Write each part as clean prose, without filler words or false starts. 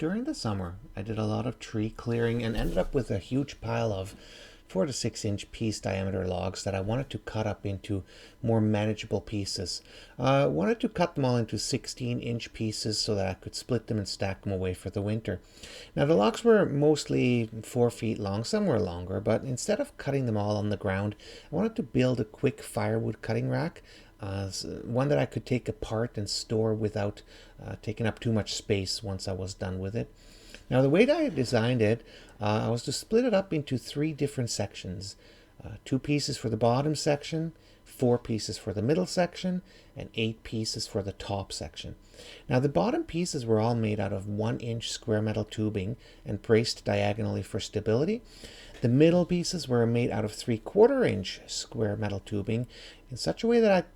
During the summer, I did a lot of tree clearing and ended up with a huge pile of 4 to 6 inch piece diameter logs that I wanted to cut up into more manageable pieces. I wanted to cut them all into 16-inch pieces so that I could split them and stack them away for the winter. Now the logs were mostly 4 feet long, some were longer, but instead of cutting them all on the ground, I wanted to build a quick firewood cutting rack. One that I could take apart and store without taking up too much space once I was done with it. Now the way that I designed it, I was to split it up into 3 different sections. 2 pieces for the bottom section, 4 pieces for the middle section, and 8 pieces for the top section. Now the bottom pieces were all made out of 1-inch square metal tubing and braced diagonally for stability. The middle pieces were made out of 3/4-inch square metal tubing in such a way that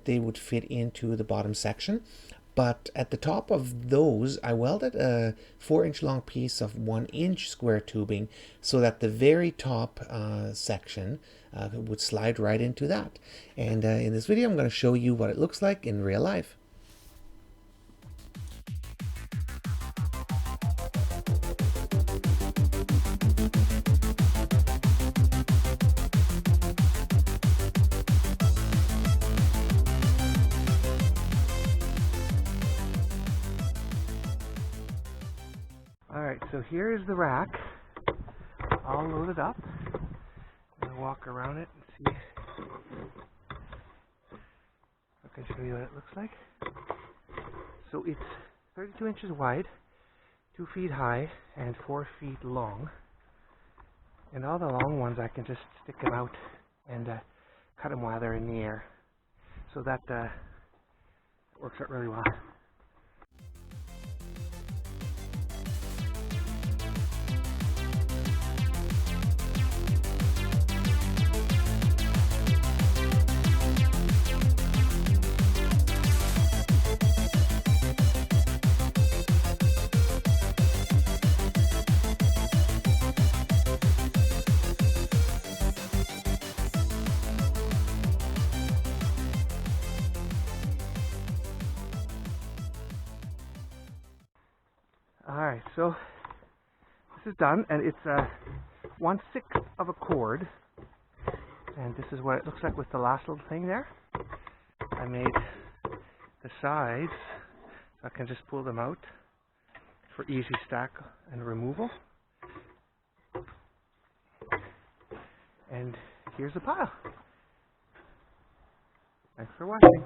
they would fit into the bottom section. But at the top of those, I welded a 4-inch long piece of 1-inch square tubing so that the very top section would slide right into that. And in this video, I'm going to show you what it looks like in real life. Alright, so here's the rack, all loaded up. I'm going to walk around it and see if I can show you what it looks like. So it's 32 inches wide, 2 feet high, and 4 feet long. And all the long ones I can just stick them out and cut them while they're in the air. So that works out really well. Alright, so this is done, and it's 1/6 of a cord, and this is what it looks like with the last little thing there. I made the sides so I can just pull them out for easy stack and removal. And here's the pile. Thanks for watching.